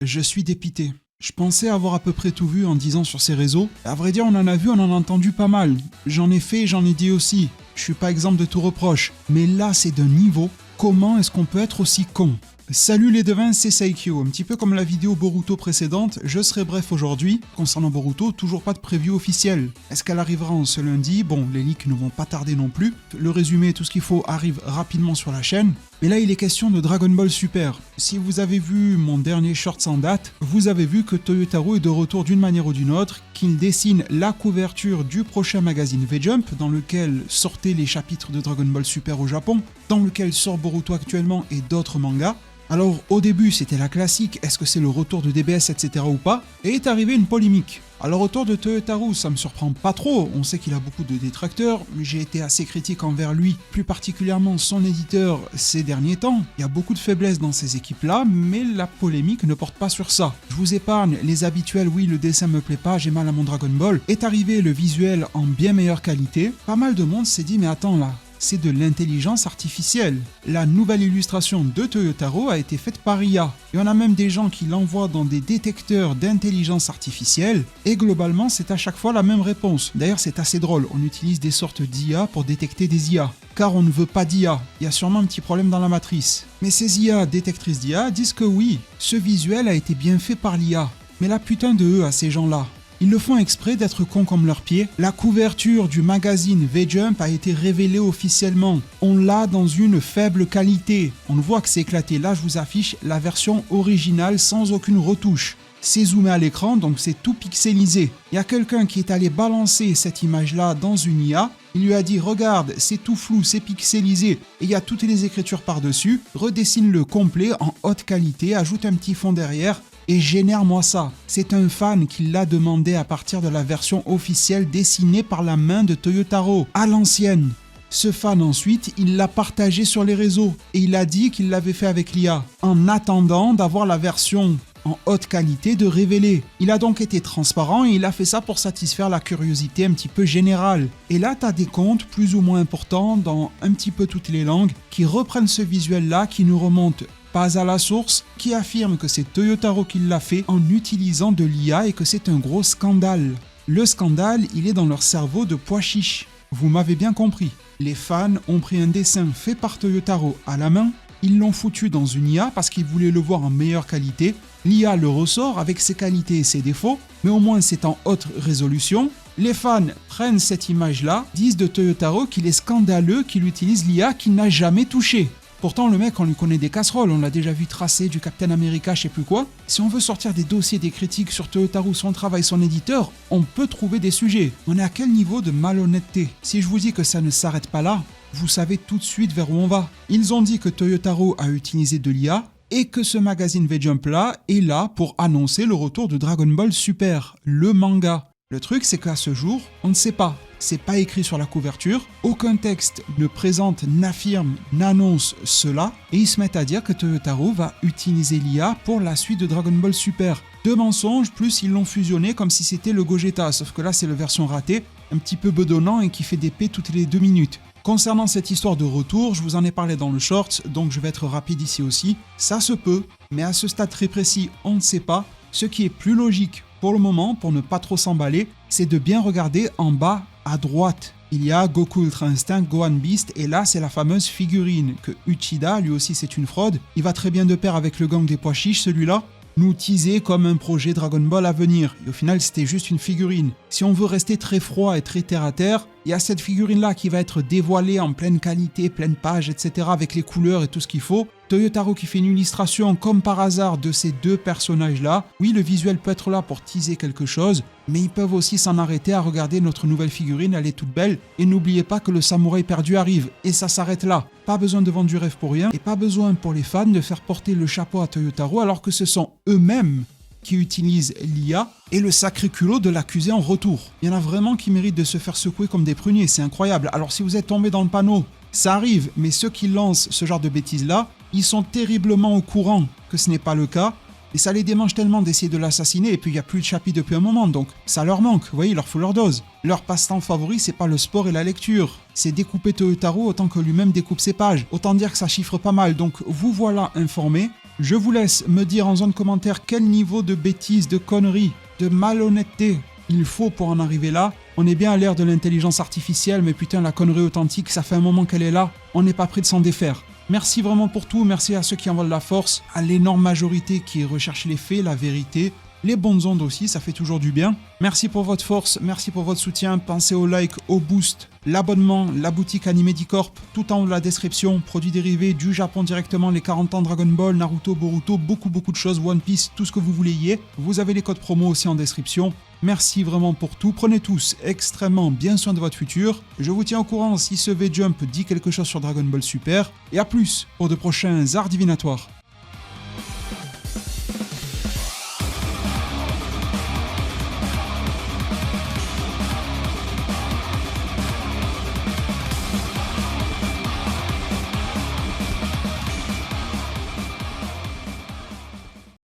Je suis dépité. Je pensais avoir à peu près tout vu en disant sur ces réseaux. À vrai dire, on en a vu, on en a entendu pas mal. J'en ai fait et j'en ai dit aussi. Je suis pas exempt de tout reproche. Mais là, c'est d'un niveau. Comment est-ce qu'on peut être aussi con ? Salut les devins, c'est Saikyo. Un petit peu comme la vidéo Boruto précédente, je serai bref aujourd'hui. Concernant Boruto, toujours pas de preview officielle. Est-ce qu'elle arrivera en ce lundi ? Bon, les leaks ne vont pas tarder non plus. Le résumé, tout ce qu'il faut arrive rapidement sur la chaîne. Mais là, il est question de Dragon Ball Super. Si vous avez vu mon dernier short sans date, vous avez vu que Toyotaro est de retour d'une manière ou d'une autre, qu'il dessine la couverture du prochain magazine V-Jump, dans lequel sortaient les chapitres de Dragon Ball Super au Japon, dans lequel sort Boruto actuellement et d'autres mangas. Alors au début c'était la classique, est-ce que c'est le retour de DBS etc ou pas, et est arrivée une polémique. Alors autour de Toyotaro, ça me surprend pas trop, on sait qu'il a beaucoup de détracteurs, mais j'ai été assez critique envers lui, plus particulièrement son éditeur ces derniers temps. Il y a beaucoup de faiblesses dans ces équipes-là, mais la polémique ne porte pas sur ça. Je vous épargne les habituels, oui le dessin me plaît pas, j'ai mal à mon Dragon Ball. Est arrivé le visuel en bien meilleure qualité, pas mal de monde s'est dit mais attends là, c'est de l'intelligence artificielle. La nouvelle illustration de Toyotaro a été faite par IA. Il y en a même des gens qui l'envoient dans des détecteurs d'intelligence artificielle, et globalement c'est à chaque fois la même réponse. D'ailleurs c'est assez drôle, on utilise des sortes d'IA pour détecter des IA, car on ne veut pas d'IA. Il y a sûrement un petit problème dans la matrice. Mais ces IA détectrices d'IA disent que oui, ce visuel a été bien fait par l'IA. Mais la putain de eux à ces gens-là. Ils le font exprès d'être cons comme leurs pieds. La couverture du magazine V-Jump a été révélée officiellement. On l'a dans une faible qualité. On voit que c'est éclaté. Là, je vous affiche la version originale sans aucune retouche. C'est zoomé à l'écran, donc c'est tout pixelisé. Il y a quelqu'un qui est allé balancer cette image-là dans une IA. Il lui a dit « Regarde, c'est tout flou, c'est pixelisé. » Et il y a toutes les écritures par-dessus. Redessine-le complet en haute qualité, ajoute un petit fond derrière. Et génère-moi ça. C'est un fan qui l'a demandé à partir de la version officielle dessinée par la main de Toyotaro, à l'ancienne. Ce fan ensuite, il l'a partagé sur les réseaux et il a dit qu'il l'avait fait avec l'IA, en attendant d'avoir la version en haute qualité de révéler. Il a donc été transparent et il a fait ça pour satisfaire la curiosité un petit peu générale. Et là, t'as des comptes plus ou moins importants dans un petit peu toutes les langues qui reprennent ce visuel-là, qui nous remonte pas à la source, qui affirme que c'est Toyotaro qui l'a fait en utilisant de l'IA et que c'est un gros scandale. Le scandale, il est dans leur cerveau de pois chiche. Vous m'avez bien compris. Les fans ont pris un dessin fait par Toyotaro à la main, ils l'ont foutu dans une IA parce qu'ils voulaient le voir en meilleure qualité. L'IA le ressort avec ses qualités et ses défauts, mais au moins c'est en haute résolution. Les fans prennent cette image-là, disent de Toyotaro qu'il est scandaleux qu'il utilise l'IA qu'il n'a jamais touchée. Pourtant, le mec, on lui connaît des casseroles, on l'a déjà vu tracer du Captain America, je sais plus quoi. Si on veut sortir des dossiers, des critiques sur Toyotaro, son travail, son éditeur, on peut trouver des sujets. On est à quel niveau de malhonnêteté ? Si je vous dis que ça ne s'arrête pas là, vous savez tout de suite vers où on va. Ils ont dit que Toyotaro a utilisé de l'IA et que ce magazine V-Jump là est là pour annoncer le retour de Dragon Ball Super, le manga. Le truc, c'est qu'à ce jour, on ne sait pas. C'est pas écrit sur la couverture, aucun texte ne présente, n'affirme, n'annonce cela, et ils se mettent à dire que Toyotaro va utiliser l'IA pour la suite de Dragon Ball Super. Deux mensonges, plus ils l'ont fusionné comme si c'était le Gogeta, sauf que là c'est la version ratée, un petit peu bedonnant et qui fait des P toutes les 2 minutes. Concernant cette histoire de retour, je vous en ai parlé dans le short, donc je vais être rapide ici aussi. Ça se peut, mais à ce stade très précis, on ne sait pas. Ce qui est plus logique pour le moment, pour ne pas trop s'emballer, c'est de bien regarder en bas à droite. Il y a Goku Ultra Instinct, Gohan Beast, et là c'est la fameuse figurine que Uchida, lui aussi c'est une fraude. Il va très bien de pair avec le gang des pois chiches, celui-là. Nous teaser comme un projet Dragon Ball à venir. Et au final, c'était juste une figurine. Si on veut rester très froid et très terre à terre, il y a cette figurine-là qui va être dévoilée en pleine qualité, pleine page, etc. avec les couleurs et tout ce qu'il faut. Toyotaro qui fait une illustration comme par hasard de ces deux personnages-là. Oui, le visuel peut être là pour teaser quelque chose, mais ils peuvent aussi s'en arrêter à regarder notre nouvelle figurine, elle est toute belle. Et n'oubliez pas que le samouraï perdu arrive, et ça s'arrête là. Pas besoin de vendre du rêve pour rien, et pas besoin pour les fans de faire porter le chapeau à Toyotaro alors que ce sont eux-mêmes qui utilisent l'IA et le sacré culot de l'accuser en retour. Il y en a vraiment qui méritent de se faire secouer comme des pruniers, c'est incroyable. Alors si vous êtes tombé dans le panneau, ça arrive, mais ceux qui lancent ce genre de bêtises-là, ils sont terriblement au courant que ce n'est pas le cas, et ça les démange tellement d'essayer de l'assassiner, et puis il n'y a plus de chapitre depuis un moment, donc ça leur manque, vous voyez, il leur faut leur dose. Leur passe-temps favori, c'est pas le sport et la lecture, c'est découper Toyotaro autant que lui-même découpe ses pages. Autant dire que ça chiffre pas mal, donc vous voilà informés. Je vous laisse me dire en zone commentaire quel niveau de bêtises, de conneries, de malhonnêteté il faut pour en arriver là. On est bien à l'ère de l'intelligence artificielle, mais putain, la connerie authentique, ça fait un moment qu'elle est là, on n'est pas prêt de s'en défaire. Merci vraiment pour tout, merci à ceux qui envoient de la force, à l'énorme majorité qui recherche les faits, la vérité, les bonnes ondes aussi, ça fait toujours du bien. Merci pour votre force, merci pour votre soutien, pensez au like, au boost, l'abonnement, la boutique Animedicorp, tout en haut de la description, produits dérivés du Japon directement, les 40 ans Dragon Ball, Naruto, Boruto, beaucoup de choses, One Piece, tout ce que vous voulez y est. Vous avez les codes promo aussi en description. Merci vraiment pour tout, prenez tous extrêmement bien soin de votre futur. Je vous tiens au courant si ce V-Jump dit quelque chose sur Dragon Ball Super. Et à plus pour de prochains arts divinatoires.